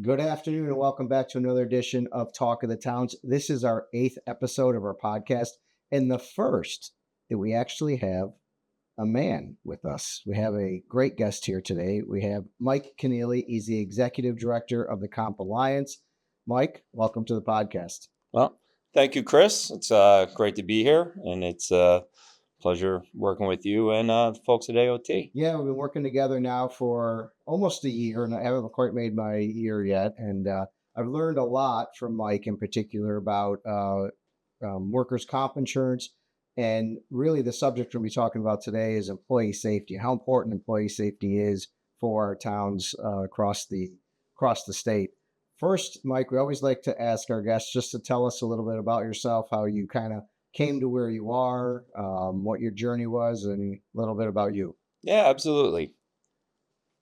Good afternoon and welcome back to another edition of Talk of the Towns. This is our 8th episode of our podcast and the first that we actually have a man with us. We have a great guest here today. We have Mike Kenneally. He's the executive director of the Comp Alliance. Mike, welcome to the podcast. Well, thank you, Chris. It's great to be here, and it's a pleasure working with you and the folks at AOT. Yeah, we've been working together now for almost a year, and I haven't quite made my year yet. And I've learned a lot from Mike in particular about workers' comp insurance. And really, the subject we'll be talking about today is employee safety, how important employee safety is for our towns across the state. First, Mike, we always like to ask our guests just to tell us a little bit about yourself, how you kind of came to where you are, what your journey was, and a little bit about you. Yeah, absolutely.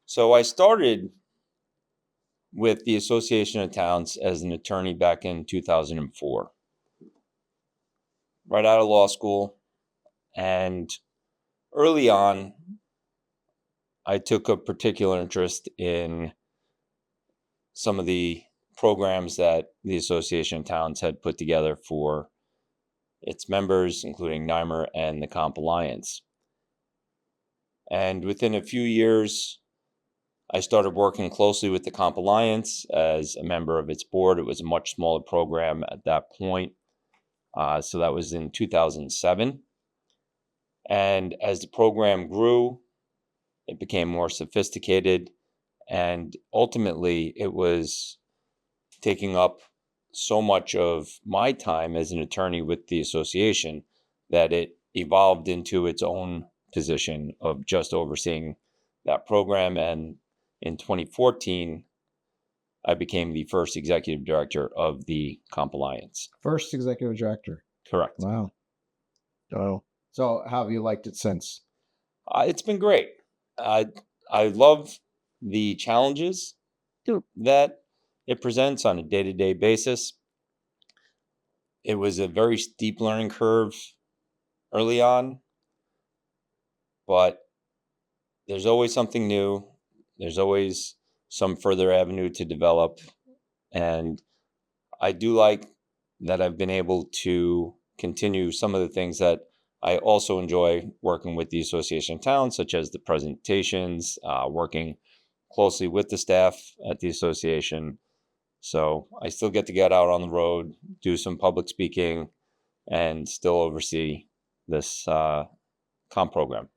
So I started with the Association of Towns as an attorney back in 2004, right out of law school. And early on, I took a particular interest in some of the programs that the Association of Towns had put together for its members, including NYMAAOT and the Comp Alliance. And within a few years, I started working closely with the Comp Alliance as a member of its board. It was a much smaller program at that point. So that was in 2007. And as the program grew, it became more sophisticated. And ultimately, it was taking up so much of my time as an attorney with the association that it evolved into its own position of just overseeing that program. And in 2014, I became the first executive director of the Comp Alliance. First executive director. Correct. Wow. So how have you liked it since? It's been great. I love the challenges that it presents on a day-to-day basis. It was a very steep learning curve early on, but there's always something new. There's always some further avenue to develop. And I do like that I've been able to continue some of the things that I also enjoy working with the Association of Towns, such as the presentations, working closely with the staff at the association. So I still get to get out on the road, do some public speaking, and still oversee this comp program.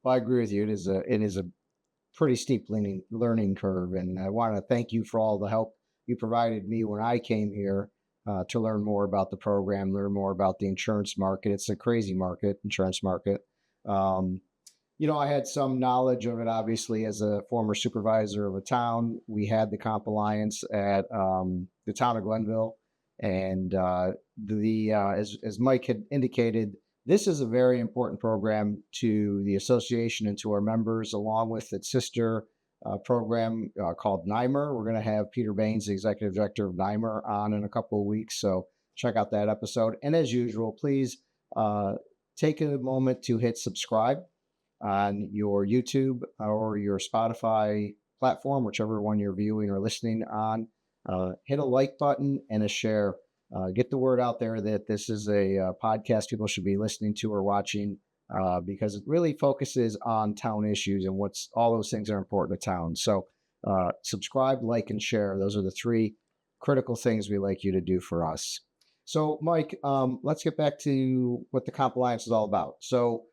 Well, I agree with you. It is a pretty steep learning curve, and I want to thank you for all the help you provided me when I came here to learn more about the program, learn more about the insurance market. It's a crazy market, insurance market. I had some knowledge of it, obviously, as a former supervisor of a town. We had the Comp Alliance at the town of Glenville. And as Mike had indicated, this is a very important program to the association and to our members, along with its sister program called NYMAAOT. We're going to have Peter Baines, the executive director of NYMAAOT, on in a couple of weeks. So check out that episode. And as usual, please take a moment to hit subscribe on your YouTube or your Spotify platform, whichever one you're viewing or listening on. Hit a like button and a share. Get the word out there that this is a podcast people should be listening to or watching because it really focuses on town issues and all those things are important to town. So subscribe, like, and share. Those are the three critical things we like you to do for us. So, Mike, let's get back to what the Comp Alliance is all about. So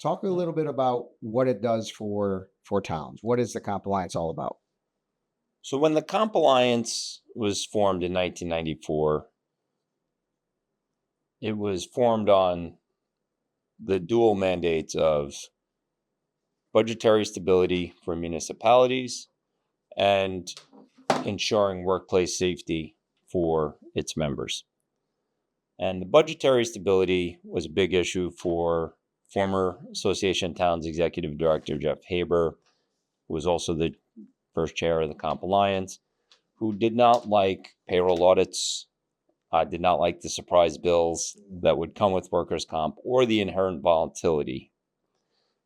talk a little bit about what it does for towns. What is the Comp Alliance all about? So when the Comp Alliance was formed in 1994, it was formed on the dual mandates of budgetary stability for municipalities and ensuring workplace safety for its members. And the budgetary stability was a big issue for former Association of Towns Executive Director Jeff Haber, who was also the first chair of the Comp Alliance, who did not like payroll audits, did not like the surprise bills that would come with workers' comp or the inherent volatility.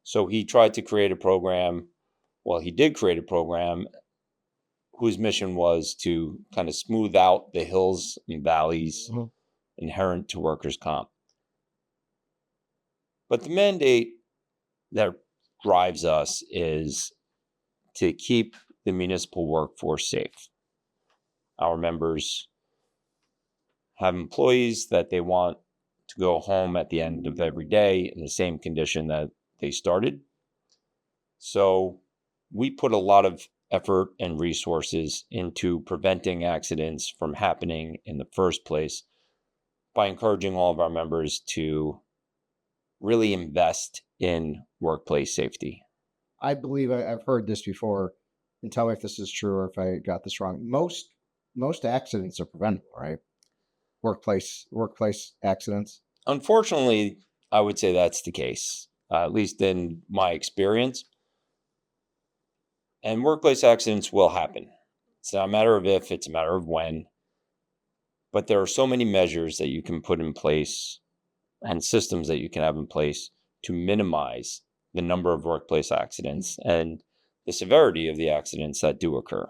So he tried to create a program. Well, he did create a program whose mission was to kind of smooth out the hills and valleys Mhm. inherent to workers' comp. But the mandate that drives us is to keep the municipal workforce safe. Our members have employees that they want to go home at the end of every day in the same condition that they started. So we put a lot of effort and resources into preventing accidents from happening in the first place by encouraging all of our members to really invest in workplace safety. I believe I've heard this before, and tell me if this is true or if I got this wrong. Most accidents are preventable, right? Workplace accidents. Unfortunately, I would say that's the case, at least in my experience. And workplace accidents will happen. It's not a matter of if, it's a matter of when. But there are so many measures that you can put in place and systems that you can have in place to minimize the number of workplace accidents and the severity of the accidents that do occur.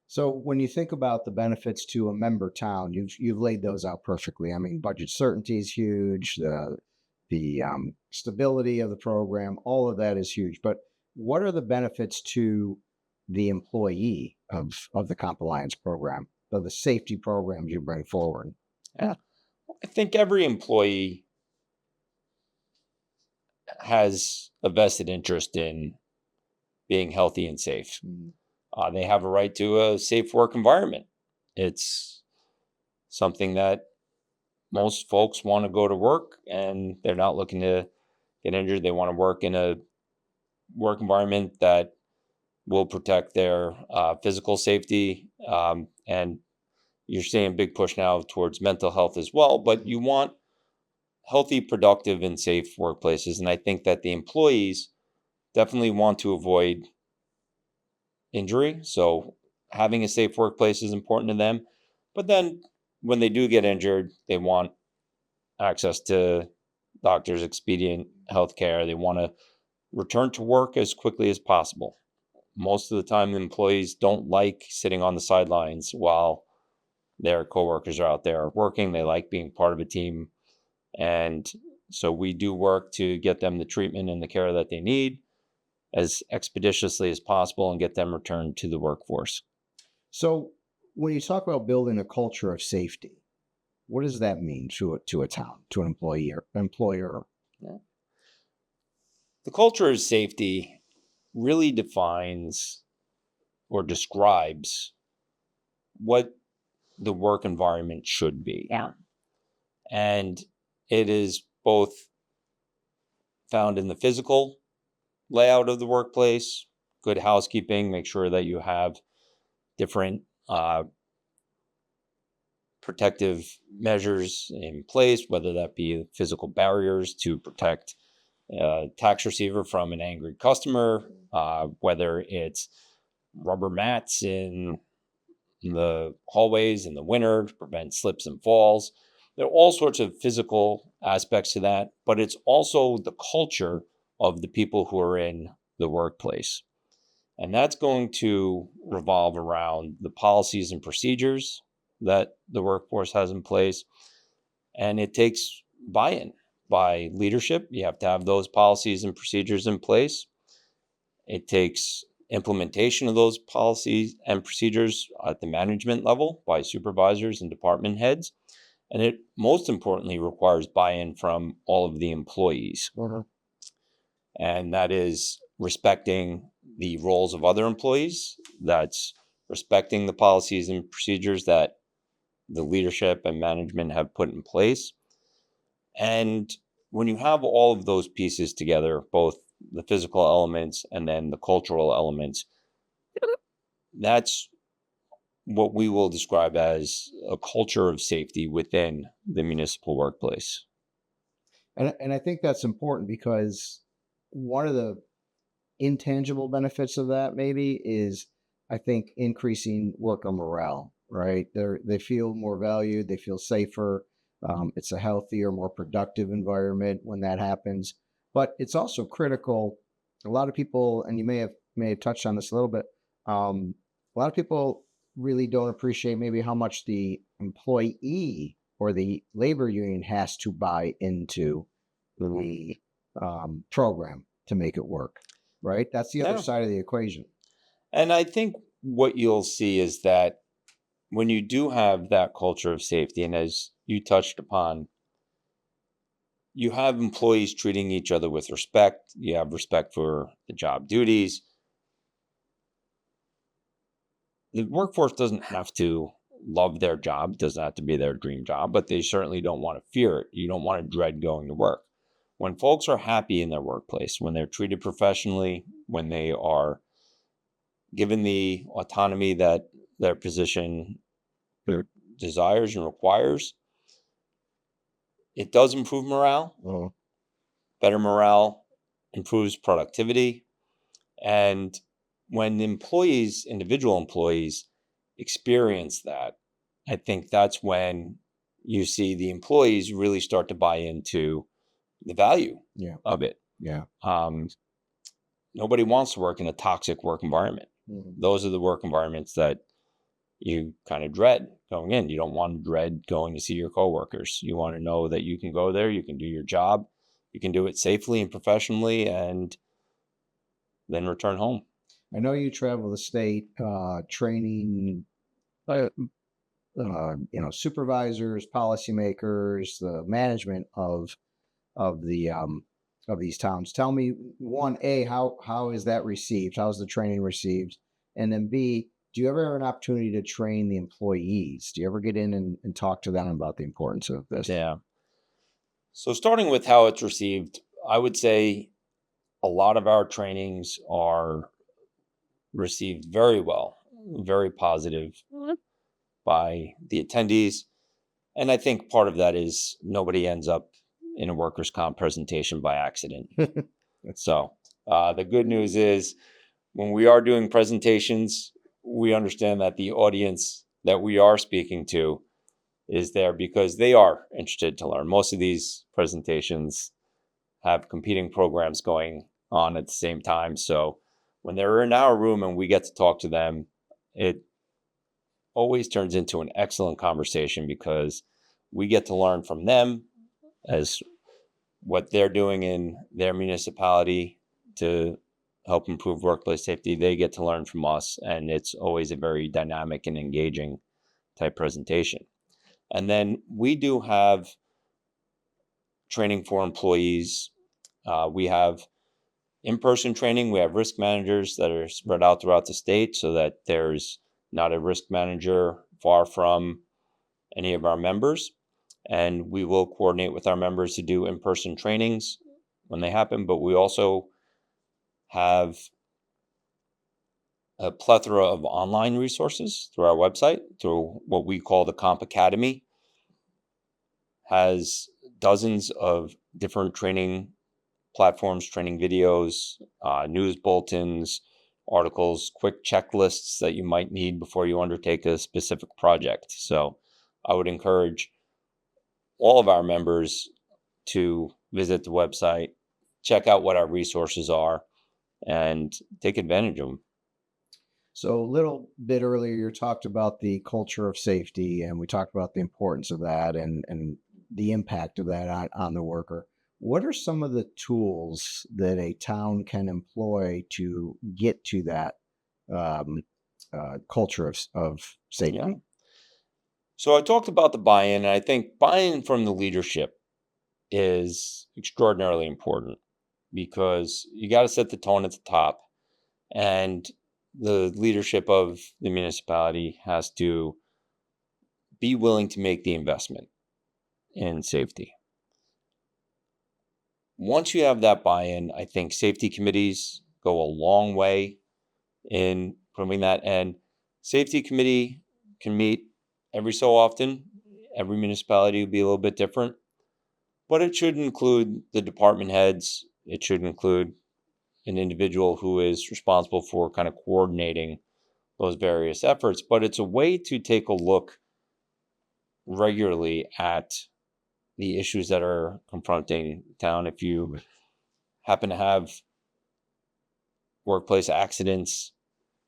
So when you think about the benefits to a member town, you've laid those out perfectly. I mean, budget certainty is huge. The stability of the program, all of that is huge. But what are the benefits to the employee of the Comp Alliance program, of the safety programs you bring forward? Yeah. I think every employee has a vested interest in being healthy and safe. Mm. They have a right to a safe work environment. It's something that most folks want to go to work and they're not looking to get injured. They want to work in a work environment that will protect their physical safety. And you're seeing a big push now towards mental health as well. But you want healthy, productive, and safe workplaces. And I think that the employees definitely want to avoid injury. So having a safe workplace is important to them. But then when they do get injured, they want access to doctors, expedient health care. They want to return to work as quickly as possible. Most of the time, the employees don't like sitting on the sidelines while their coworkers are out there working. They like being part of a team. And so we do work to get them the treatment and the care that they need as expeditiously as possible and get them returned to the workforce. So when you talk about building a culture of safety, what does that mean to a town, to an employee or employer? Yeah. The culture of safety really defines or describes what the work environment should be. Yeah. And it is both found in the physical layout of the workplace, good housekeeping, make sure that you have different protective measures in place, whether that be physical barriers to protect a tax receiver from an angry customer, whether it's rubber mats in the hallways in the winter to prevent slips and falls. There are all sorts of physical aspects to that, but it's also the culture of the people who are in the workplace. And that's going to revolve around the policies and procedures that the workforce has in place. And it takes buy in by leadership. You have to have those policies and procedures in place. It takes implementation of those policies and procedures at the management level by supervisors and department heads. And it most importantly requires buy in from all of the employees. Mm-hmm. And that is respecting the roles of other employees. That's respecting the policies and procedures that the leadership and management have put in place. And when you have all of those pieces together, both the physical elements and then the cultural elements, that's what we will describe as a culture of safety within the municipal workplace. And I think that's important because one of the intangible benefits of that maybe is, I think, increasing worker morale, right? They feel more valued, they feel safer. It's a healthier, more productive environment when that happens. But it's also critical. A lot of people, and you may have touched on this a little bit. A lot of people really don't appreciate maybe how much the employee or the labor union has to buy into the program to make it work, right? That's the other Yeah. side of the equation. And I think what you'll see is that when you do have that culture of safety, and as you touched upon, you have employees treating each other with respect, you have respect for the job duties. The workforce doesn't have to love their job, doesn't have to be their dream job, but they certainly don't want to fear it. You don't want to dread going to work. When folks are happy in their workplace, when they're treated professionally, when they are given the autonomy that their position desires and requires, it does improve morale. Oh, Better morale improves productivity. And when employees, individual employees, experience that, I think that's when you see the employees really start to buy into the value yeah, of it. yeah. Um, Nobody wants to work in a toxic work environment. Mhm. Those are the work environments that you kind of dread going in. You don't want to dread going to see your coworkers. You want to know that you can go there, you can do your job, you can do it safely and professionally, and then return home. I know you travel the state training, supervisors, policymakers, the management of the of these towns. Tell me, one, A, how is that received? How is the training received? And then B, do you ever have an opportunity to train the employees? Do you ever get in and talk to them about the importance of this? Yeah. So, starting with how it's received, I would say a lot of our trainings are received very well, very positive by the attendees. And I think part of that is nobody ends up in a workers' comp presentation by accident. So, the good news is when we are doing presentations, we understand that the audience that we are speaking to is there because they are interested to learn. Most of these presentations have competing programs going on at the same time. So when they're in our room and we get to talk to them, it always turns into an excellent conversation because we get to learn from them as what they're doing in their municipality to help improve workplace safety. They get to learn from us, and it's always a very dynamic and engaging type presentation. And then we do have training for employees. We have in-person training. We have risk managers that are spread out throughout the state so that there's not a risk manager far from any of our members. And we will coordinate with our members to do in-person trainings when they happen. But we also have a plethora of online resources through our website, through what we call the Comp Academy, has dozens of different training platforms, training videos, news bulletins, articles, quick checklists that you might need before you undertake a specific project. So I would encourage all of our members to visit the website, check out what our resources are, and take advantage of them. So a little bit earlier, you talked about the culture of safety, and we talked about the importance of that and the impact of that on the worker. What are some of the tools that a town can employ to get to that um, culture of Yeah. safety? So I talked about the buy-in, and I think buy-in from the leadership is extraordinarily important because you got to set the tone at the top, and the leadership of the municipality has to be willing to make the investment in safety. Once you have that buy-in, I think safety committees go a long way in proving that. And safety committee can meet every so often. Every municipality will be a little bit different, but it should include the department heads. It should include an individual who is responsible for kind of coordinating those various efforts. But it's a way to take a look regularly at the issues that are confronting town. If you happen to have workplace accidents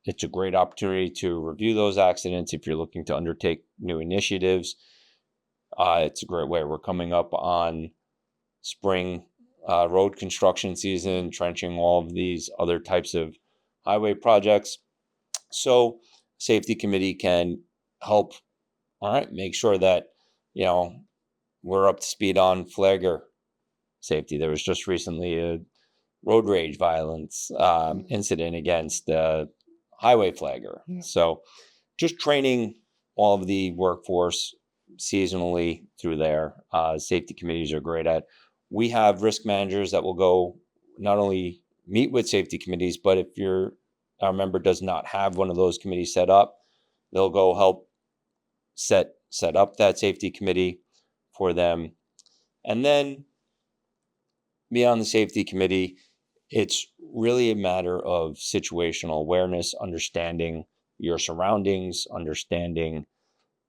it's a great opportunity to review those accidents if you're looking to undertake new initiatives. It's a great way. We're coming up on spring road construction season, trenching, all of these other types of highway projects. So safety committee can help, all right, make sure that, we're up to speed on flagger safety. There was just recently a road rage violence incident against the highway flagger. Yeah. So just training all of the workforce seasonally through there. Safety committees are great at. We have risk managers that will go not only meet with safety committees, but if our member does not have one of those committees set up, they'll go help set up that safety committee for them. And then beyond the safety committee, it's really a matter of situational awareness, understanding your surroundings, understanding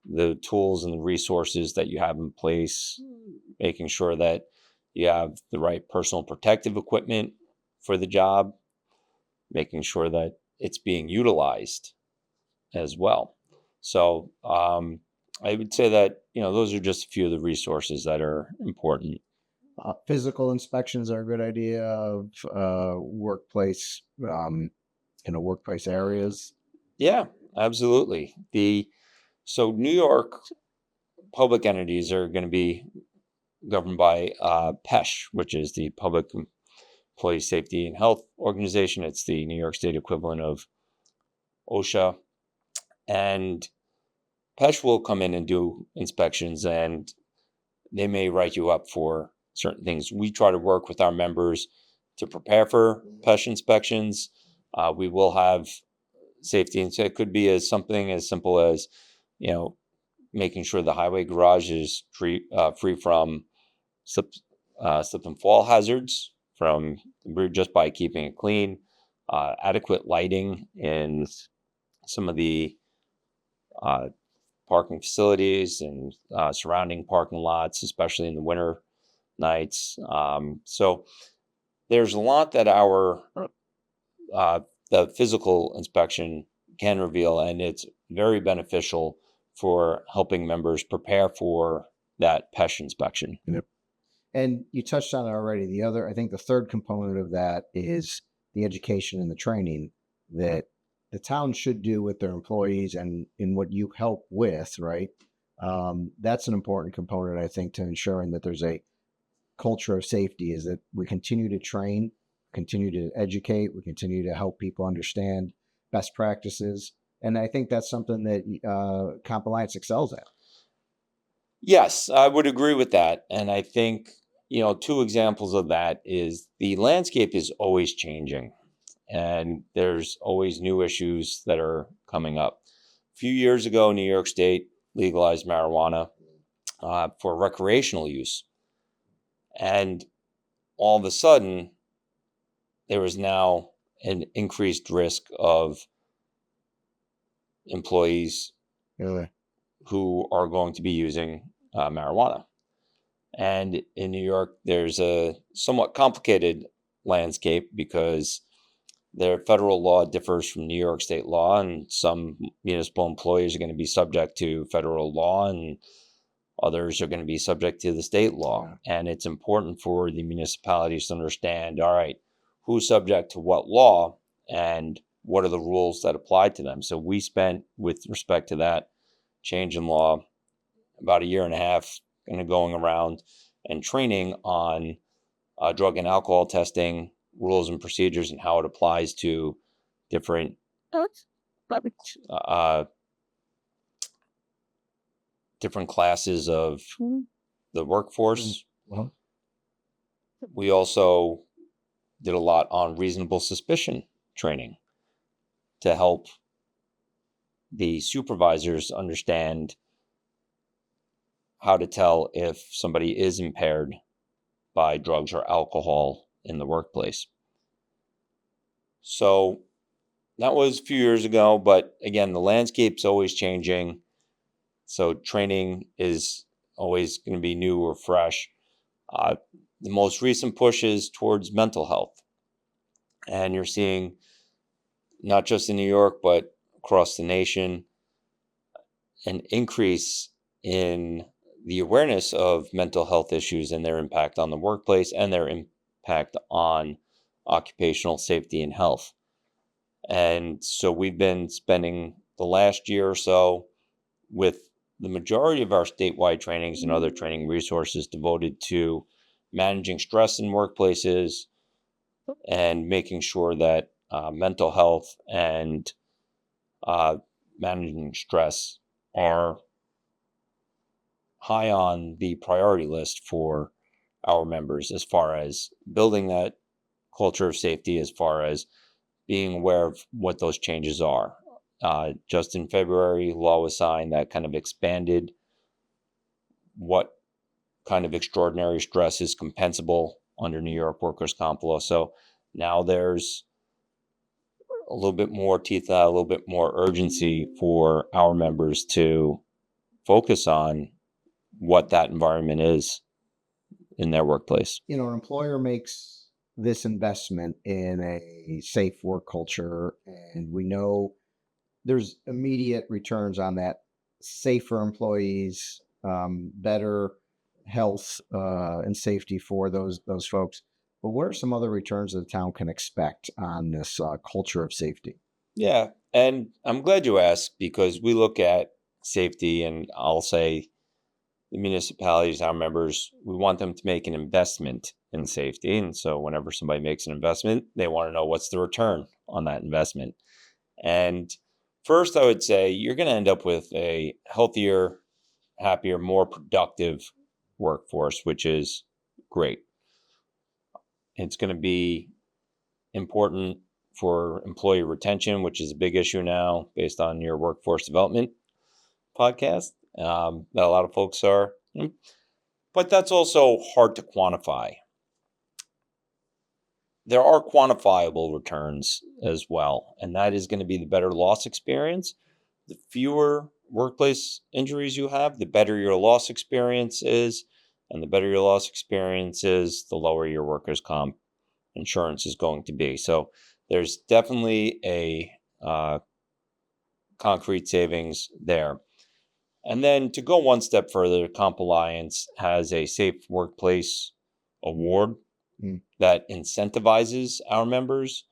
the tools and the resources that you have in place, making sure that you have the right personal protective equipment for the job, making sure that it's being utilized as well. So I would say that, those are just a few of the resources that are important. Physical inspections are a good idea of workplace, workplace areas. Yeah, absolutely. So New York public entities are going to be governed by PESH, which is the Public Employee Safety and Health Organization. It's the New York State equivalent of OSHA. And PESH will come in and do inspections, and they may write you up for certain things. We try to work with our members to prepare for PESH inspections. We will have safety, and so it could be something as simple as, making sure the highway garage is free from slip and fall hazards just by keeping it clean, adequate lighting in some of the parking facilities and surrounding parking lots, especially in the winter nights. So there's a lot that the physical inspection can reveal, and it's very beneficial for helping members prepare for that PESH inspection. Yep. And you touched on it already. I think the third component of that is the education and the training that the town should do with their employees and in what you help with, right? That's an important component, I think, to ensuring that there's a culture of safety, is that we continue to train, continue to educate, we continue to help people understand best practices. And I think that's something that Comp Alliance excels at. Yes, I would agree with that. And I think, two examples of that is the landscape is always changing, and there's always new issues that are coming up. A few years ago, New York State legalized marijuana for recreational use. And all of a sudden, there is now an increased risk of employees Really? who are going to be using marijuana. And in New York, there's a somewhat complicated landscape because their federal law differs from New York state law, and some municipal employees are going to be subject to federal law, and others are going to be subject to the state law. Yeah. And it's important for the municipalities to understand, all right, who's subject to what law and what are the rules that apply to them. So we spent, with respect to that change in law, about a year and a half kind of going around and training on drug and alcohol testing, rules and procedures, and how it applies to different different classes of the workforce. Well, We also did a lot on reasonable suspicion training to help the supervisors understand how to tell if somebody is impaired by drugs or alcohol in the workplace. So that was a few years ago, but again, the landscape's always changing. So training is always going to be new or fresh. The most recent push is towards mental health. And you're seeing not just in New York, but across the nation, an increase in the awareness of mental health issues and their impact on the workplace and their impact on occupational safety and health. And so we've been spending the last year or so with the majority of our statewide trainings and other training resources devoted to managing stress in workplaces and making sure that mental health and managing stress are high on the priority list for our members, as far as building that culture of safety, as far as being aware of what those changes are. Just in February, law was signed that kind of expanded what kind of extraordinary stress is compensable under New York workers' comp law. So now there's a little bit more teeth out, a little bit more urgency for our members to focus on what that environment is in their workplace. An employer makes this investment in a safe work culture, and we know there's immediate returns on that. Safer employees, better health and safety for those folks. But what are some other returns that the town can expect on this culture of safety? Yeah. And I'm glad you asked, because we look at safety, and I'll say the municipalities, our members, we want them to make an investment in safety. And so whenever somebody makes an investment, they want to know what's the return on that investment. And first, I would say you're going to end up with a healthier, happier, more productive workforce, which is great. It's going to be important for employee retention, which is a big issue now based on your workforce development podcast that a lot of folks are. But that's also hard to quantify. There are quantifiable returns as well, and that is going to be the better loss experience. The fewer workplace injuries you have, the better your loss experience is, and the better your loss experience is, the lower your workers' comp insurance is going to be. So there's definitely a concrete savings there. And then to go one step further, Comp Alliance has a Safe Workplace Award that incentivizes our members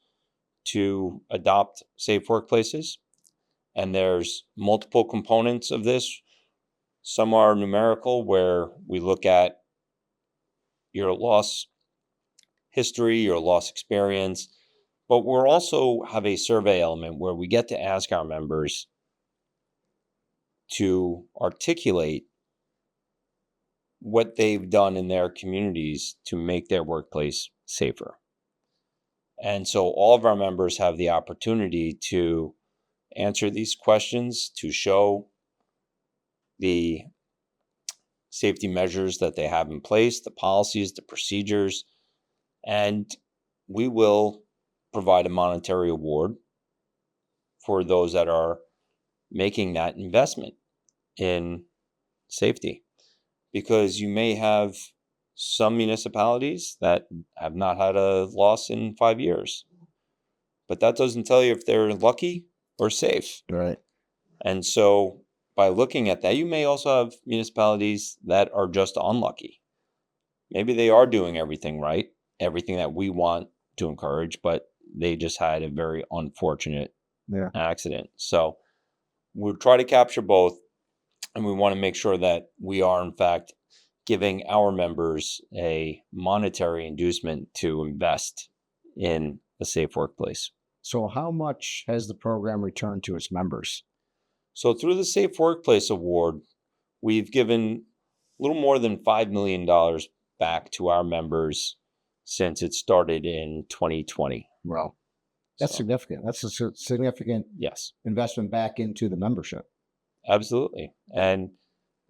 to adopt safe workplaces. And there's multiple components of this. Some are numerical, where we look at your loss history, your loss experience, but we'll also have a survey element where we get to ask our members to articulate what they've done in their communities to make their workplace safer. And so all of our members have the opportunity to answer these questions, to show the safety measures that they have in place, the policies, the procedures, and we will provide a monetary award for those that are making that investment in safety. Because you may have some municipalities that have not had a loss in 5 years, but that doesn't tell you if they're lucky or safe. Right. And so by looking at that, you may also have municipalities that are just unlucky. Maybe they are doing everything right, everything that we want to encourage, but they just had a very unfortunate accident. So we'll try to capture both, and we want to make sure that we are, in fact, giving our members a monetary inducement to invest in a safe workplace. So how much has the program returned to its members? So through the Safe Workplace Award, we've given a little more than $5 million back to our members since it started in 2020. Well, that's significant. That's a significant investment back into the membership. Absolutely. And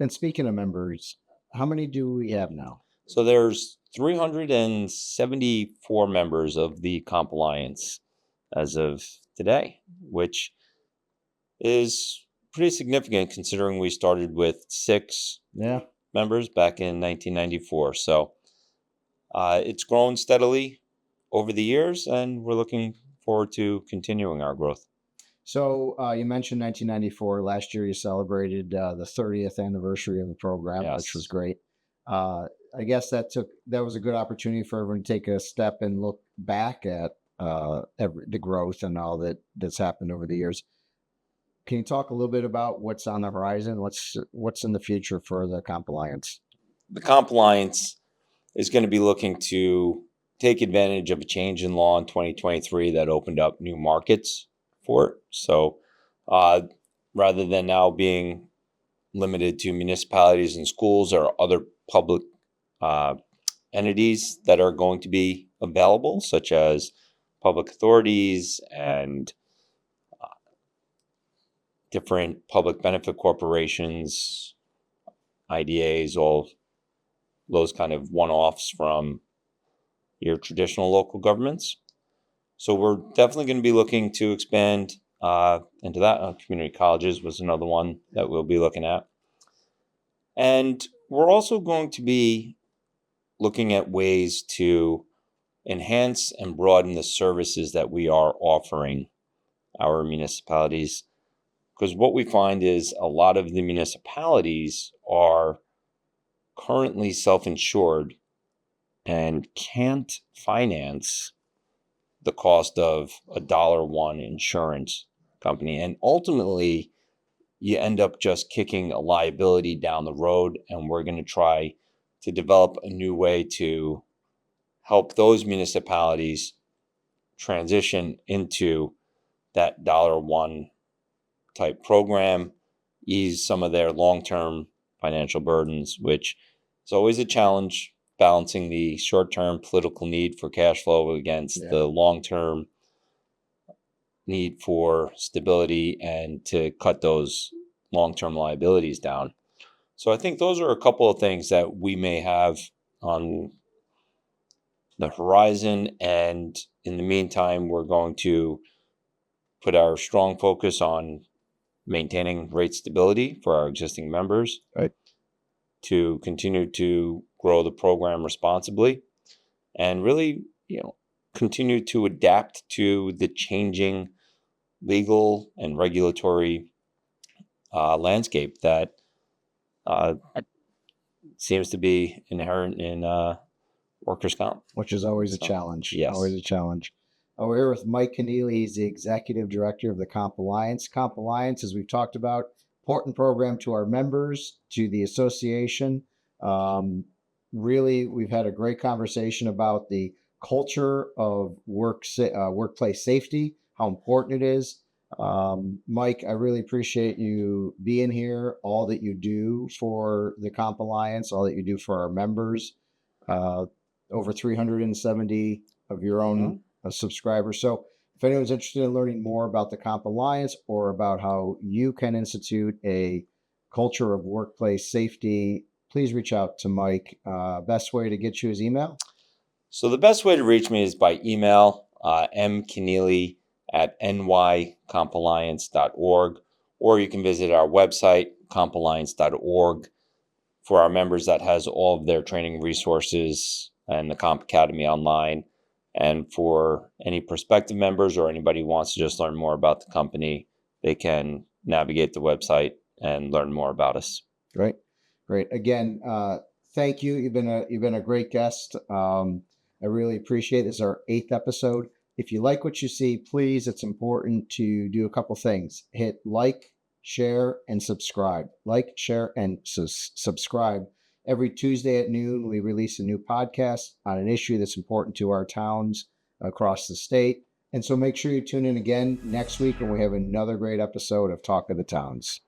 speaking of members, how many do we have now? So there's 374 members of the Comp Alliance as of today, which is pretty significant considering we started with 6 members back in 1994. So it's grown steadily over the years, and we're looking forward to continuing our growth. So you mentioned 1994. Last year, you celebrated the 30th anniversary of the program, which was Yes. great. I guess that was a good opportunity for everyone to take a step and look back at the growth and all that's happened over the years. Can you talk a little bit about what's on the horizon? What's in the future for the Comp Alliance? The Comp Alliance is going to be looking to take advantage of a change in law in 2023 that opened up new markets for it. So rather than now being limited to municipalities and schools or other public entities that are going to be available, such as public authorities and different public benefit corporations, IDAs, all those kind of one-offs from your traditional local governments. So we're definitely going to be looking to expand into that. Community colleges was another one that we'll be looking at. And we're also going to be looking at ways to enhance and broaden the services that we are offering our municipalities. Because what we find is a lot of the municipalities are currently self-insured and can't finance the cost of a $1 insurance company. And ultimately, you end up just kicking a liability down the road. And we're going to try to develop a new way to help those municipalities transition into that $1 type program, ease some of their long-term financial burdens, which is always a challenge, balancing the short-term political need for cash flow against the long-term need for stability and to cut those long-term liabilities down. So I think those are a couple of things that we may have on the horizon. And in the meantime, we're going to put our strong focus on maintaining rate stability for our existing members, Right. to continue to grow the program responsibly, and really, continue to adapt to the changing legal and regulatory landscape that seems to be inherent in workers' comp. Which is always a challenge. Yes. Always a challenge. We're here with Mike Kenneally. He's the Executive Director of the Comp Alliance. Comp Alliance, as we've talked about, important program to our members, to the association. Really, we've had a great conversation about the culture of workplace safety, how important it is. Mike, I really appreciate you being here, all that you do for the Comp Alliance, all that you do for our members. Over 370 of your own subscribers. So if anyone's interested in learning more about the Comp Alliance or about how you can institute a culture of workplace safety, please reach out to Mike. Best way to get you his email? So the best way to reach me is by email, mkenneally@nycompalliance.org, or you can visit our website, compalliance.org. For our members, that has all of their training resources and the Comp Academy online. And for any prospective members or anybody who wants to just learn more about the company, they can navigate the website and learn more about us. Great. Again, thank you. You've been a great guest. I really appreciate it. This is our 8th episode. If you like what you see, please, it's important to do a couple things. Hit like, share, and subscribe. Like, share, and subscribe. Every Tuesday at noon, we release a new podcast on an issue that's important to our towns across the state. And so make sure you tune in again next week when we have another great episode of Talk of the Towns.